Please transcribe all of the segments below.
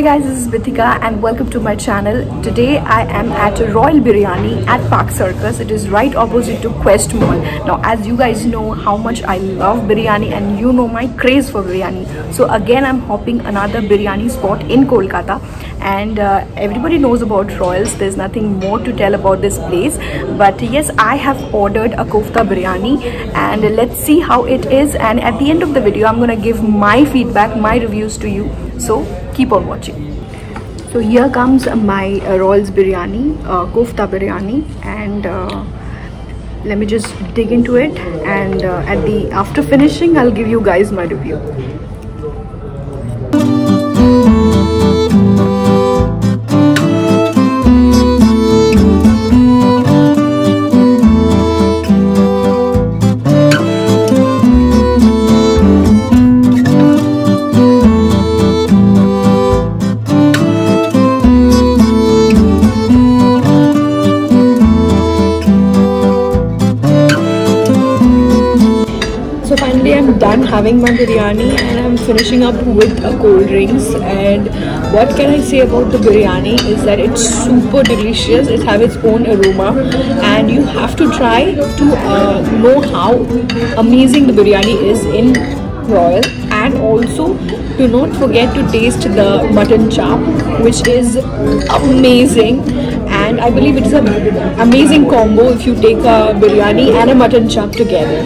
guys, this is Bithika and welcome to my channel. Today I am at Royal Biryani at Park Circus. It is right opposite to Quest Mall. Now as you guys know how much I love biryani and you know my craze for biryani. So again I'm hopping another biryani spot in Kolkata, and everybody knows about Royals. There's nothing more to tell about this place. But yes, I have ordered a kofta biryani and let's see how it is, and at the end of the video I'm gonna give my feedback, my reviews to you. So keep on watching. So here comes my Royals biryani, kofta biryani, and let me just dig into it, and after finishing I'll give you guys my review. So finally I'm done having my biryani and I'm finishing up with cold drinks. And what can I say about the biryani is that it's super delicious. It has its own aroma and you have to try to know how amazing the biryani is in Royal. And also do not forget to taste the mutton chop, which is amazing. And I believe it's an amazing combo if you take a biryani and a mutton chop together.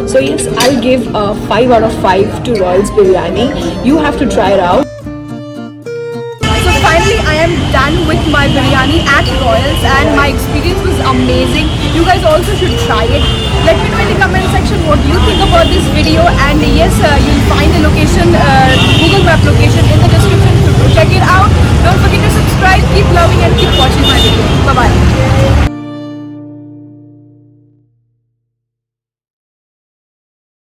So yes, I'll give a 5 out of 5 to Royals biryani. You have to try it out. So finally I am done with my biryani at Royals and my experience was amazing. You guys also should try it. Let me know in the comment section what you think about this video, and yes, you'll find the location, Google Map location in the description